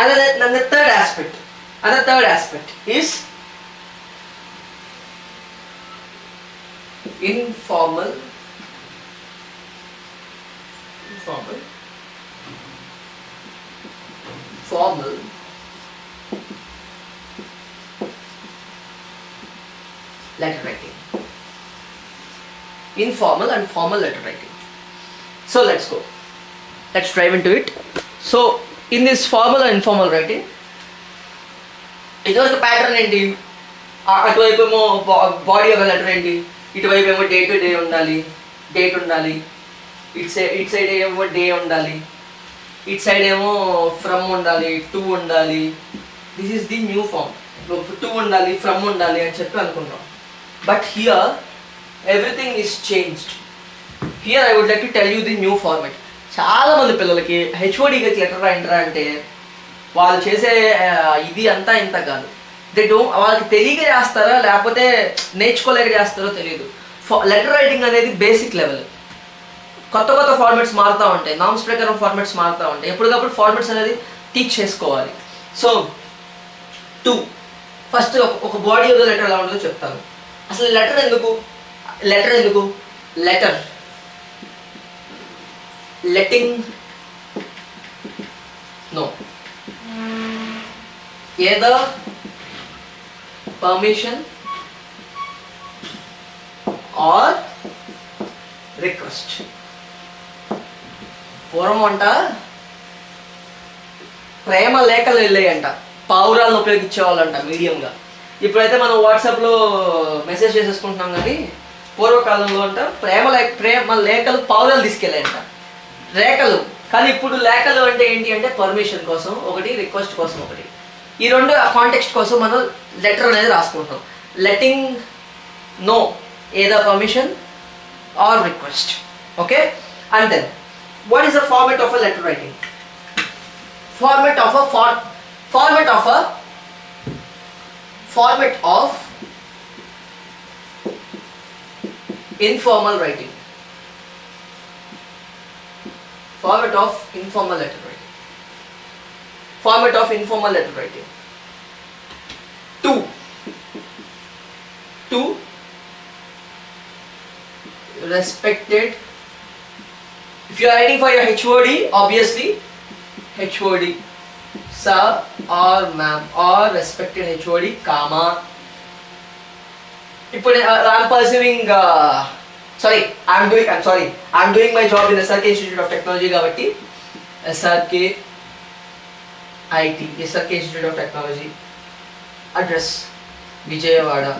Another third aspect is informal formal letter writing. Informal and formal letter writing. So let's dive into it. So in this formal and informal writing, ఇదివరకు pattern ఏంటి, అటువైపు ఏమో body ఒక letter ఏంటి, ఇటువైపు ఏమో day to day ఉండాలి, date ఉండాలి, ఇటు సైడ్ ఏమో డే ఉండాలి, ఇటు సైడ్ ఏమో ఫ్రమ్ ఉండాలి, టు ఉండాలి. This is the new form. To ఉండాలి, ఫ్రమ్ ఉండాలి అని చెప్పి అనుకుంటాం. But here everything is changed. Here I would like to tell you the new format. చాలామంది పిల్లలకి హెచ్ఓడికి లెటర్ రాయండిరా అంటే వాళ్ళు చేసే ఇది అంతా ఇంత కాదు. వాళ్ళకి తెలియక చేస్తారా లేకపోతే నేర్చుకోలేక చేస్తారో తెలియదు. లెటర్ రైటింగ్ అనేది బేసిక్ లెవెల్. కొత్త ఫార్మాట్స్ మారుతూ ఉంటాయి, నామ్స్ ప్రకారం ఫార్మాట్స్ మారుతూ ఉంటాయి. ఎప్పటికప్పుడు ఫార్మాట్స్ అనేది టీచ్ చేసుకోవాలి. సో ఫస్ట్ ఒక బాడీ ఆఫ్ ద లెటర్ ఎలా ఉంటుందో చెప్తాను. అసలు లెటర్ ఎందుకు, letting know either permission or request. పూర్వం అంట ప్రేమ లేఖలు వెళ్ళాయంట, పావురాలను ఉపయోగించేవాళ్ళంట మీడియంగా. ఇప్పుడైతే మనం వాట్సాప్లో మెసేజ్ చేసేసుకుంటున్నాం, కానీ పూర్వకాలంలో అంట ప్రేమ లేఖలు పావురాలు తీసుకెళ్ళాయంట, రేఖలు. కానీ ఇప్పుడు లేఖలు అంటే ఏంటి అంటే పర్మిషన్ కోసం ఒకటి, రిక్వెస్ట్ కోసం ఒకటి. ఈ రెండు కాంటెక్స్ట్ కోసం మనం లెటర్ అనేది రాసుకుంటాం. Letting know either permission or request. Okay, and then what is the format of a letter writing? Format of informal writing. Format of informal letter writing. Format of informal letter writing. Two respected. If you are writing for your HOD, obviously HOD, sir or ma'am, or respected HOD, comma. I'm pursuing. I'm doing my job in SRK Institute of Technology. Gavatti, SRK IT, SRK Institute of Technology. Address Vijayawada.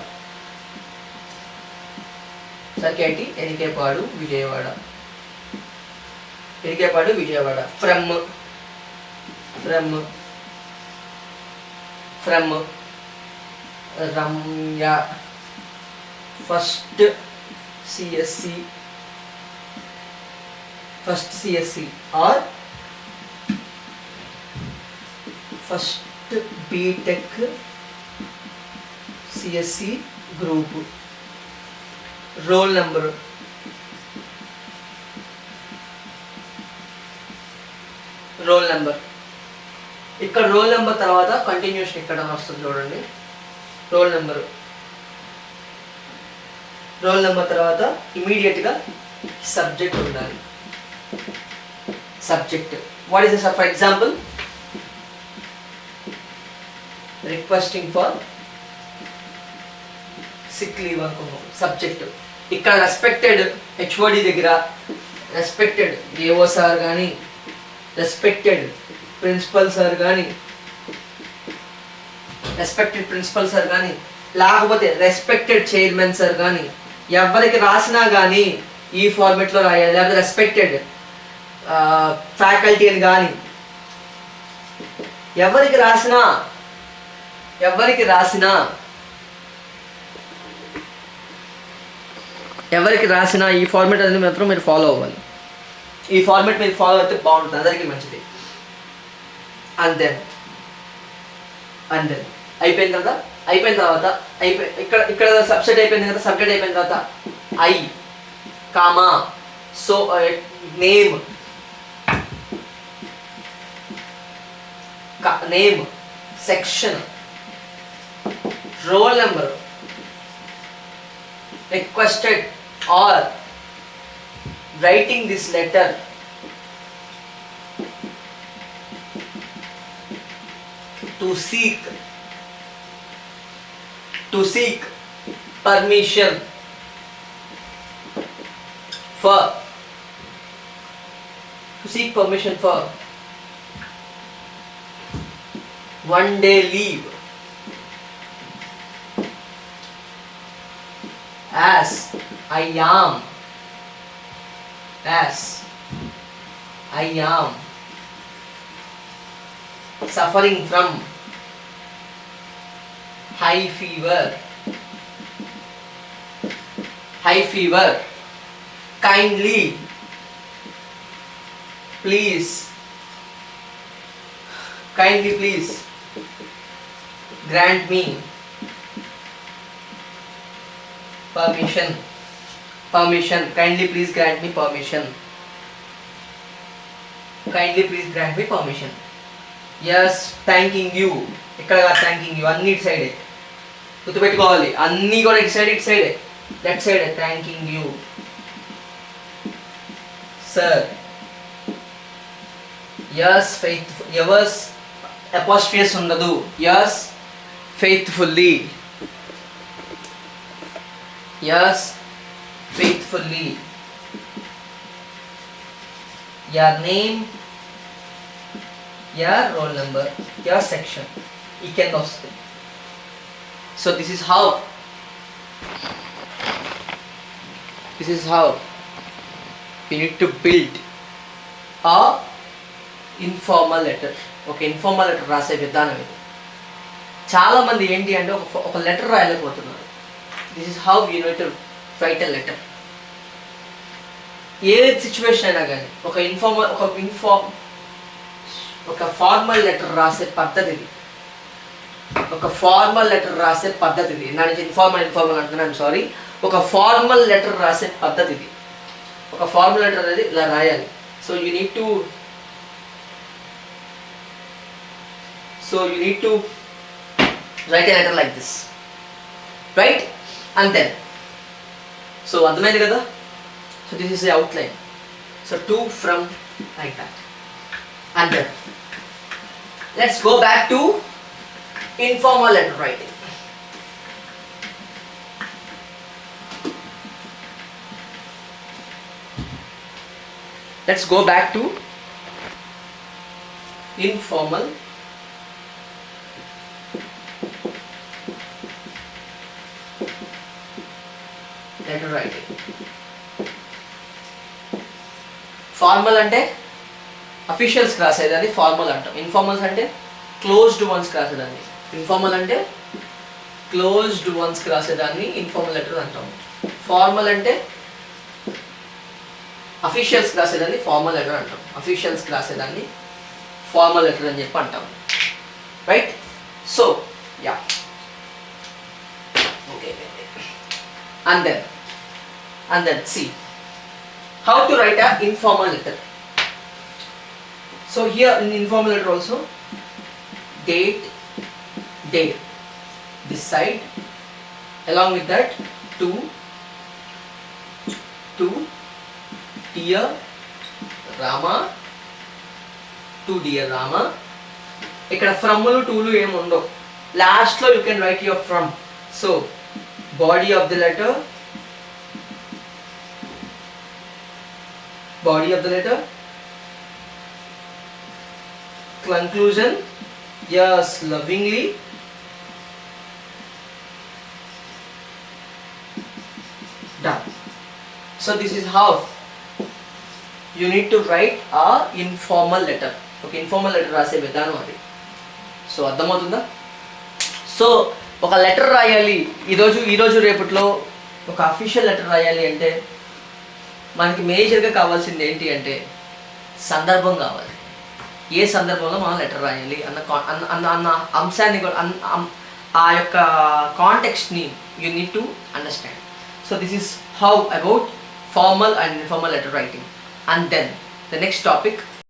SRK IT, Enikepadu, Vijayawada. From Ramya. First CSC or first BTech CSC group. Roll number. ఇక్కడ roll number తర్వాత continuation ఇక్కడ వస్తుంది చూడండి. Roll number తర్వాత ఇమీడియట్గా subject ఉండాలి. Subject what is for example requesting for sick leave అనుకున్నాం. Subject ఇక్కడ రెస్పెక్టెడ్ హెచ్ఓడి దగ్గర రెస్పెక్టెడ్ ఏఓ సార్ కానీ, రెస్పెక్టెడ్ ప్రిన్సిపల్ సార్ కానీ, లేకపోతే రెస్పెక్టెడ్ చైర్మన్ సార్ కానీ, ఎవరికి రాసినా కానీ ఈ ఫార్మెట్లో రాయాలి. లేకపోతే రెస్పెక్టెడ్ ఫ్యాకల్టీ అని కానీ ఎవరికి రాసినా ఈ ఫార్మెట్ అనేది మాత్రం మీరు ఫాలో అవ్వాలి. ఈ ఫార్మెట్ మీరు ఫాలో అయితే బాగుంటుంది, అందరికీ మంచిది. అండ్ దెన్ అయిపోయిన తర్వాత ఇక్కడ సబ్జెక్ట్ అయిపోయింది కదా. సబ్జెక్ట్ అయిపోయిన తర్వాత I comma so name name, section, roll number, requested or writing this letter to seek permission for one day leave as I am suffering from high fever, kindly please grant me permission, kindly please grant me permission, yes thanking you. ఇక్కడ thanking you అన్ని ఇటు సైడే గుర్తుపెట్టుకోవాలి, అన్నీ కూడా ఇటు సైడే left సైడే. Thanking you sir, yours faithful, yours apostrophe s ఉండదు, yours faithfully, your name, your roll number, your section ఈ కింద వస్తుంది. So this is how you need to build a informal letter. ఒక ఇన్ఫార్మల్ లెటర్ రాసే విధానం ఇది. చాలా మంది ఏంటి అంటే ఒక లెటర్ రాయలేకపోతున్నారు. This is how you need to write a letter. ఏ సిచ్యువేషన్ అయినా కానీ ఒక ఫార్మల్ లెటర్ రాసే పద్ధతి ఇది. నా నుంచి ఇన్ఫార్మల్ అంటున్నాను, సారీ. ఒక ఫార్మల్ లెటర్ రాసే పద్ధతి ఇది. ఒక ఫార్మల్ లెటర్ అనేది ఇలా రాయాలి. So you need to write a letter like this, right? And then so అర్థమైంది కదా. So this is the outline. So to, from, like that. And then let's go back to informal letter writing. Let's go back to informal letter writing. Formal అంటే అఫీషియల్స్కి రాసేదాన్ని formal అంటాం. ఇన్ఫార్మల్స్ అంటే closed వన్స్కి రాసేదాన్ని. Informal letter అంటాం. Formal అంటే అఫీషియల్స్కి రాసేదాన్ని formal letter అంటాం. Formal letter అని చెప్పి అంటాం, right? So yeah, okay. And then see how to write a informal letter. So here in informal letter also, date this side, along with that to dear Rama, ఇక్కడ ఫ్రమ్లు tool ఏమి ఉండవు. లాస్ట్లో you can write your from. So body of the letter, conclusion, yes, lovingly, done. So this is how you need to write a informal letter. Okay, informal letter రాసే విధానం అది. So అర్థమవుతుందా? So ఒక letter రాయాలి ఈరోజు రేపట్లో ఒక official letter రాయాలి అంటే మనకి మేజర్గా కావాల్సింది ఏంటి అంటే సందర్భం కావాలి. ఏ సందర్భంలో మనం లెటర్ రాయాలి అన్న అంశాన్ని, ఆ యొక్క కాంటెక్స్ట్ని you need to understand. So this is how about formal and informal letter writing. And then the next topic,